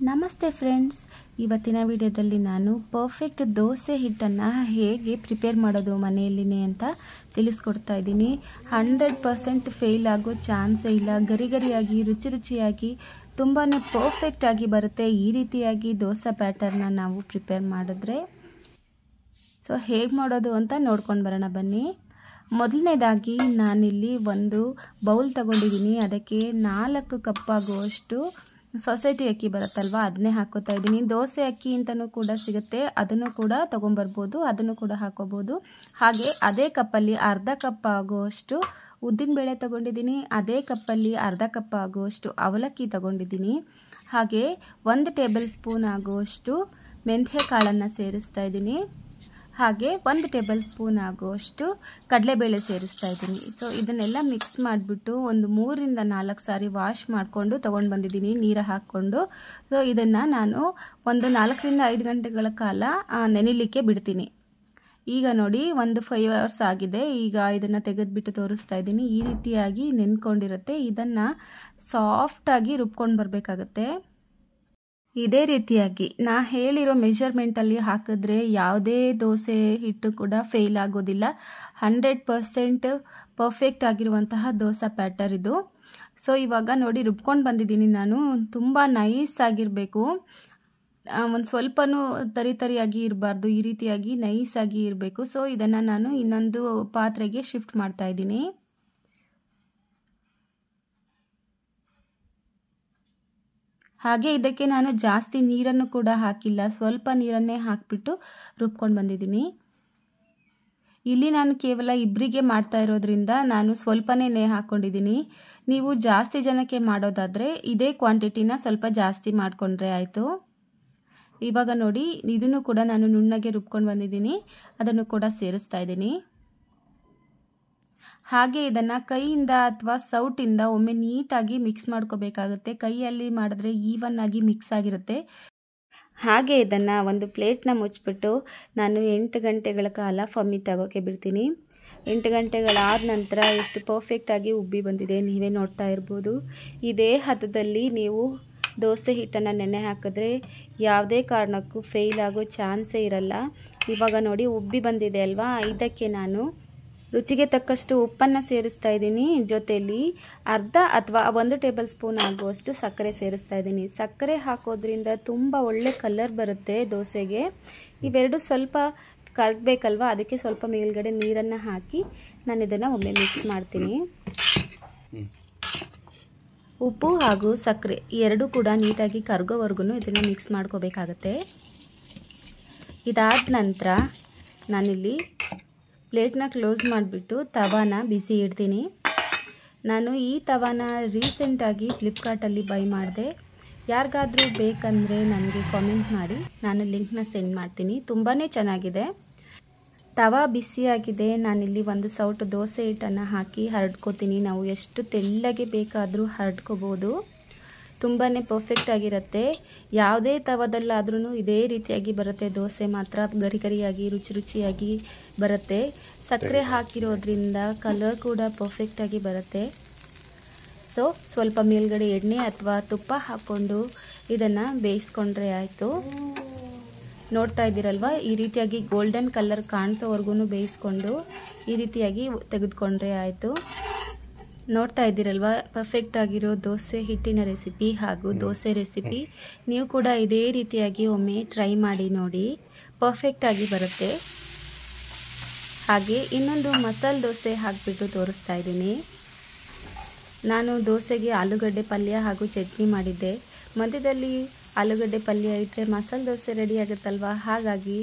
ನಮಸ್ತೆ ಫ್ರೆಂಡ್ಸ್, ಇವತ್ತಿನ ವಿಡಿಯೋದಲ್ಲಿ ನಾನು ಪರ್ಫೆಕ್ಟ್ ದೋಸೆ ಹಿಟ್ಟನ್ನು ಹೇಗೆ ಪ್ರಿಪೇರ್ ಮಾಡೋದು ಮನೆಯಲ್ಲಿನೇ ಅಂತ ತಿಳಿಸ್ಕೊಡ್ತಾ ಇದ್ದೀನಿ. 100% ಫೇಲ್ ಆಗೋ ಚಾನ್ಸೇ ಇಲ್ಲ. ಗರಿ ಗರಿಯಾಗಿ ರುಚಿಯಾಗಿ ತುಂಬಾ ಪರ್ಫೆಕ್ಟಾಗಿ ಬರುತ್ತೆ. ಈ ರೀತಿಯಾಗಿ ದೋಸೆ ಬ್ಯಾಟರ್ನ ನಾವು ಪ್ರಿಪೇರ್ ಮಾಡಿದ್ರೆ ಸೊ ಹೇಗೆ ಮಾಡೋದು ಅಂತ ನೋಡ್ಕೊಂಡು ಬರೋಣ ಬನ್ನಿ. ಮೊದಲನೇದಾಗಿ ನಾನಿಲ್ಲಿ ಒಂದು ಬೌಲ್ ತಗೊಂಡಿದ್ದೀನಿ. ಅದಕ್ಕೆ 4 ಕಪ್ ಆಗುವಷ್ಟು ಸೊಸೈಟಿ ಅಕ್ಕಿ ಬರುತ್ತಲ್ವ, ಅದನ್ನೇ ಹಾಕೋತಾ ಇದ್ದೀನಿ. ದೋಸೆ ಅಕ್ಕಿ ಅಂತಲೂ ಕೂಡ ಸಿಗುತ್ತೆ, ಅದನ್ನು ಕೂಡ ತೊಗೊಂಬರ್ಬೋದು, ಅದನ್ನು ಕೂಡ ಹಾಕೋಬೋದು. ಹಾಗೆ ಅದೇ ಕಪ್ಪಲ್ಲಿ ಅರ್ಧ ಕಪ್ ಆಗುವಷ್ಟು ಉದ್ದಿನಬೇಳೆ ತೊಗೊಂಡಿದ್ದೀನಿ. ಅದೇ ಕಪ್ಪಲ್ಲಿ ಅರ್ಧ ಕಪ್ ಆಗುವಷ್ಟು ಅವಲಕ್ಕಿ ತೊಗೊಂಡಿದ್ದೀನಿ. ಹಾಗೆ 1 ಟೇಬಲ್ ಸ್ಪೂನ್ ಆಗುವಷ್ಟು ಮೆಂತ್ಯ ಕಾಳನ್ನು ಸೇರಿಸ್ತಾ ಇದ್ದೀನಿ. ಹಾಗೆ 1 ಟೇಬಲ್ ಸ್ಪೂನ್ ಆಗುವಷ್ಟು ಕಡಲೆಬೇಳೆ ಸೇರಿಸ್ತಾ ಇದ್ದೀನಿ. ಸೊ ಇದನ್ನೆಲ್ಲ ಮಿಕ್ಸ್ ಮಾಡಿಬಿಟ್ಟು ಒಂದು 3 ರಿಂದ 4 ಸಾರಿ ವಾಶ್ ಮಾಡಿಕೊಂಡು ತೊಗೊಂಡು ಬಂದಿದ್ದೀನಿ ನೀರು ಹಾಕ್ಕೊಂಡು. ಸೊ ಇದನ್ನು ನಾನು ಒಂದು 4 ರಿಂದ 5 ಗಂಟೆಗಳ ಕಾಲ ನೆನೆಯಲಿಕ್ಕೆ ಬಿಡ್ತೀನಿ. ಈಗ ನೋಡಿ ಒಂದು 5 hours ಆಗಿದೆ. ಈಗ ಇದನ್ನು ತೆಗೆದುಬಿಟ್ಟು ತೋರಿಸ್ತಾ ಇದ್ದೀನಿ. ಈ ರೀತಿಯಾಗಿ ನೆನ್ಕೊಂಡಿರುತ್ತೆ. ಇದನ್ನು ಸಾಫ್ಟಾಗಿ ರುಬ್ಕೊಂಡು ಬರಬೇಕಾಗತ್ತೆ. ಇದೇ ರೀತಿಯಾಗಿ ನಾ ಹೇಳಿರೋ ಮೆಷರ್ಮೆಂಟಲ್ಲಿ ಹಾಕಿದ್ರೆ ಯಾವುದೇ ದೋಸೆ ಹಿಟ್ಟು ಕೂಡ ಫೇಲ್ ಆಗೋದಿಲ್ಲ. 100% ಪರ್ಫೆಕ್ಟ್ ಆಗಿರುವಂತಹ ದೋಸೆ ಬ್ಯಾಟರ್ ಇದು. ಸೊ ಇವಾಗ ನೋಡಿ ರುಬ್ಕೊಂಡು ಬಂದಿದ್ದೀನಿ ನಾನು. ತುಂಬ ನೈಸ್ ಆಗಿರಬೇಕು, ಒಂದು ಸ್ವಲ್ಪನೂ ತರಿಯಾಗಿ ಇರಬಾರ್ದು, ಈ ರೀತಿಯಾಗಿ ನೈಸಾಗಿ ಇರಬೇಕು. ಸೊ ಇದನ್ನು ನಾನು ಇನ್ನೊಂದು ಪಾತ್ರೆಗೆ ಶಿಫ್ಟ್ ಮಾಡ್ತಾ ಇದ್ದೀನಿ. ಹಾಗೆ ಇದಕ್ಕೆ ನಾನು ಜಾಸ್ತಿ ನೀರನ್ನು ಕೂಡ ಹಾಕಿಲ್ಲ, ಸ್ವಲ್ಪ ನೀರನ್ನೇ ಹಾಕಿಬಿಟ್ಟು ರುಬ್ಕೊಂಡು ಬಂದಿದ್ದೀನಿ. ಇಲ್ಲಿ ನಾನು ಕೇವಲ ಇಬ್ಬರಿಗೆ ಮಾಡ್ತಾ ಇರೋದ್ರಿಂದ ನಾನು ಸ್ವಲ್ಪನೇ ಹಾಕ್ಕೊಂಡಿದ್ದೀನಿ. ನೀವು ಜಾಸ್ತಿ ಜನಕ್ಕೆ ಮಾಡೋದಾದರೆ ಇದೇ ಕ್ವಾಂಟಿಟಿನ ಸ್ವಲ್ಪ ಜಾಸ್ತಿ ಮಾಡಿಕೊಂಡ್ರೆ ಆಯಿತು. ಇವಾಗ ನೋಡಿ ಇದನ್ನು ಕೂಡ ನಾನು ನುಣ್ಣಗೆ ರುಬ್ಕೊಂಡು ಬಂದಿದ್ದೀನಿ, ಅದನ್ನು ಕೂಡ ಸೇರಿಸ್ತಾ ಇದ್ದೀನಿ. ಹಾಗೆ ಇದನ್ನು ಕೈಯಿಂದ ಅಥವಾ ಸೌಟಿಂದ ಒಮ್ಮೆ ನೀಟಾಗಿ ಮಿಕ್ಸ್ ಮಾಡ್ಕೋಬೇಕಾಗುತ್ತೆ. ಕೈಯಲ್ಲಿ ಮಾಡಿದ್ರೆ ಈವನ್ ಆಗಿ ಮಿಕ್ಸ್ ಆಗಿರುತ್ತೆ. ಹಾಗೆ ಇದನ್ನು ಒಂದು ಪ್ಲೇಟ್ನ ಮುಚ್ಚಿಬಿಟ್ಟು ನಾನು 8 ಗಂಟೆಗಳ ಕಾಲ ಫಮ್ಮಿ ತಗೋಕೆ ಬಿಡ್ತೀನಿ. 8 ಗಂಟೆಗಳಾದ ನಂತರ ಎಷ್ಟು ಪರ್ಫೆಕ್ಟಾಗಿ ಉಬ್ಬಿ ಬಂದಿದೆ ನೀವೇ ನೋಡ್ತಾ ಇರ್ಬೋದು. ಇದೇ ಹದದಲ್ಲಿ ನೀವು ದೋಸೆ ಹಿಟ್ಟನ್ನು ನೆನೆ ಹಾಕಿದ್ರೆ ಯಾವುದೇ ಕಾರಣಕ್ಕೂ ಫೇಲ್ ಆಗೋ ಚಾನ್ಸೇ ಇರಲ್ಲ. ಇವಾಗ ನೋಡಿ ಉಬ್ಬಿ ಬಂದಿದೆ ಅಲ್ವಾ, ಇದಕ್ಕೆ ನಾನು ರುಚಿಗೆ ತಕ್ಕಷ್ಟು ಉಪ್ಪನ್ನು ಸೇರಿಸ್ತಾ ಇದ್ದೀನಿ. ಜೊತೆಯಲ್ಲಿ ಅರ್ಧ ಅಥವಾ 1 ಟೇಬಲ್ ಸ್ಪೂನ್ ಆಗುವಷ್ಟು ಸಕ್ಕರೆ ಸೇರಿಸ್ತಾ ಇದ್ದೀನಿ. ಸಕ್ಕರೆ ಹಾಕೋದ್ರಿಂದ ತುಂಬ ಒಳ್ಳೆ ಕಲರ್ ಬರುತ್ತೆ ದೋಸೆಗೆ. ಇವೆರಡು ಸ್ವಲ್ಪ ಕರಗಬೇಕಲ್ವ, ಅದಕ್ಕೆ ಸ್ವಲ್ಪ ಮೇಲ್ಗಡೆ ನೀರನ್ನು ಹಾಕಿ ನಾನು ಇದನ್ನು ಒಮ್ಮೆ ಮಿಕ್ಸ್ ಮಾಡ್ತೀನಿ. ಉಪ್ಪು ಹಾಗೂ ಸಕ್ಕರೆ ಎರಡೂ ಕೂಡ ನೀಟಾಗಿ ಕರಗೋವರೆಗೂ ಇದನ್ನು ಮಿಕ್ಸ್ ಮಾಡ್ಕೋಬೇಕಾಗತ್ತೆ. ಇದಾದ ನಂತರ ನಾನಿಲ್ಲಿ ಪ್ಲೇಟ್ನ ಕ್ಲೋಸ್ ಮಾಡಿಬಿಟ್ಟು ತವಾನ ಬಿಸಿ ಇಡ್ತೀನಿ. ನಾನು ಈ ತವಾನ ರೀಸೆಂಟಾಗಿ ಫ್ಲಿಪ್ಕಾರ್ಟಲ್ಲಿ ಬೈ ಮಾಡಿದೆ. ಯಾರಿಗಾದರೂ ಬೇಕಂದರೆ ನನಗೆ ಕಾಮೆಂಟ್ ಮಾಡಿ, ನಾನು ಲಿಂಕ್ನ ಸೆಂಡ್ ಮಾಡ್ತೀನಿ. ತುಂಬಾ ಚೆನ್ನಾಗಿದೆ. ತವಾ ಬಿಸಿಯಾಗಿದೆ. ನಾನಿಲ್ಲಿ ಒಂದು ಸೌಟು ದೋಸೆ ಹಿಟ್ಟನ್ನು ಹಾಕಿ ಹರಡ್ಕೋತೀನಿ. ನಾವು ಎಷ್ಟು ತೆಳ್ಳಗೆ ಬೇಕಾದರೂ ಹರಡ್ಕೋಬೋದು. ತುಂಬಾ ಪರ್ಫೆಕ್ಟ್ ಆಗಿರುತ್ತೆ. ಯಾವುದೇ ತವದಲ್ಲಾದ್ರೂ ಇದೇ ರೀತಿಯಾಗಿ ಬರುತ್ತೆ. ದೋಸೆ ಮಾತ್ರ ಗರಿ ಗರಿಯಾಗಿ ರುಚಿಯಾಗಿ ಬರುತ್ತೆ. ಸಕ್ಕರೆ ಹಾಕಿರೋದ್ರಿಂದ ಕಲರ್ ಕೂಡ ಪರ್ಫೆಕ್ಟಾಗಿ ಬರುತ್ತೆ. ಸೊ ಸ್ವಲ್ಪ ಮೇಲ್ಗಡೆ ಎಣ್ಣೆ ಅಥವಾ ತುಪ್ಪ ಹಾಕ್ಕೊಂಡು ಇದನ್ನು ಬೇಯಿಸ್ಕೊಂಡ್ರೆ ಆಯಿತು. ನೋಡ್ತಾ ಇದ್ದೀರಲ್ವ, ಈ ರೀತಿಯಾಗಿ ಗೋಲ್ಡನ್ ಕಲರ್ ಕಾಣಿಸೋವರೆಗೂ ಬೇಯಿಸ್ಕೊಂಡು ಈ ರೀತಿಯಾಗಿ ತೆಗೆದುಕೊಂಡ್ರೆ ಆಯಿತು. ನೋಡ್ತಾ ಇದ್ದೀರಲ್ವ, ಪರ್ಫೆಕ್ಟ್ ಆಗಿರೋ ದೋಸೆ ಹಿಟ್ಟಿನ ರೆಸಿಪಿ ಹಾಗೂ ದೋಸೆ ರೆಸಿಪಿ ನೀವು ಕೂಡ ಇದೇ ರೀತಿಯಾಗಿ ಒಮ್ಮೆ ಟ್ರೈ ಮಾಡಿ ನೋಡಿ, ಪರ್ಫೆಕ್ಟಾಗಿ ಬರುತ್ತೆ. ಹಾಗೆ ಇನ್ನೊಂದು ಮಸಾಲೆ ದೋಸೆ ಹಾಕಿಬಿಟ್ಟು ತೋರಿಸ್ತಾ ಇದ್ದೀನಿ. ನಾನು ದೋಸೆಗೆ ಆಲೂಗಡ್ಡೆ ಪಲ್ಯ ಹಾಗೂ ಚಟ್ನಿ ಮಾಡಿದ್ದೆ. ಮಧ್ಯದಲ್ಲಿ ಆಲೂಗಡ್ಡೆ ಪಲ್ಯ ಇಟ್ಟರೆ ಮಸಾಲೆ ದೋಸೆ ರೆಡಿ ಆಗುತ್ತಲ್ವ, ಹಾಗಾಗಿ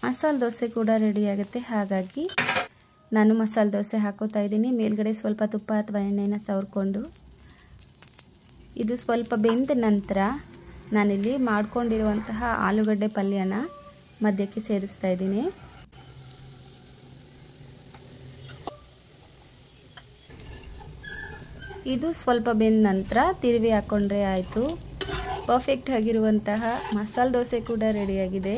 ಮಸಾಲೆ ದೋಸೆ ಕೂಡ ರೆಡಿ ಆಗುತ್ತೆ. ಹಾಗಾಗಿ ನಾನು ಮಸಾಲೆ ದೋಸೆ ಹಾಕೋತಾ ಇದ್ದೀನಿ. ಮೇಲ್ಗಡೆ ಸ್ವಲ್ಪ ತುಪ್ಪ ಅಥವಾ ಎಣ್ಣೆನ ಸವರ್ಕೊಂಡು ಇದು ಸ್ವಲ್ಪ ಬೆಂದ ನಂತರ ನಾನಿಲ್ಲಿ ಮಾಡ್ಕೊಂಡಿರುವಂತಹ ಆಲೂಗಡ್ಡೆ ಪಲ್ಯನ ಮಧ್ಯಕ್ಕೆ ಸೇರಿಸ್ತಾ ಇದ್ದೀನಿ. ಇದು ಸ್ವಲ್ಪ ಬೆಂದ ನಂತರ ತಿರುವಿ ಹಾಕ್ಕೊಂಡ್ರೆ ಆಯಿತು. ಪರ್ಫೆಕ್ಟ್ ಆಗಿರುವಂತಹ ಮಸಾಲೆ ದೋಸೆ ಕೂಡ ರೆಡಿಯಾಗಿದೆ.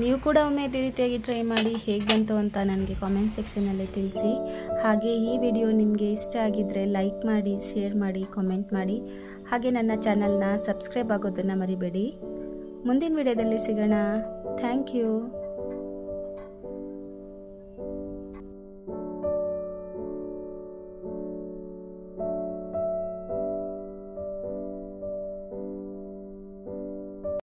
ನೀವು ಕೂಡ ಒಮ್ಮೆ ಇದೇ ರೀತಿಯಾಗಿ ಟ್ರೈ ಮಾಡಿ ಹೇಗೆ ಬಂತು ಅಂತ ನನಗೆ ಕಾಮೆಂಟ್ ಸೆಕ್ಷನಲ್ಲಿ ತಿಳಿಸಿ. ಹಾಗೆ ಈ ವಿಡಿಯೋ ನಿಮಗೆ ಇಷ್ಟ ಆಗಿದ್ದರೆ ಲೈಕ್ ಮಾಡಿ, ಶೇರ್ ಮಾಡಿ, ಕಾಮೆಂಟ್ ಮಾಡಿ. ಹಾಗೆ ನನ್ನ ಚಾನಲ್ನ ಸಬ್ಸ್ಕ್ರೈಬ್ ಆಗೋದನ್ನು ಮರಿಬೇಡಿ. ಮುಂದಿನ ವಿಡಿಯೋದಲ್ಲಿ ಸಿಗೋಣ. Thank you.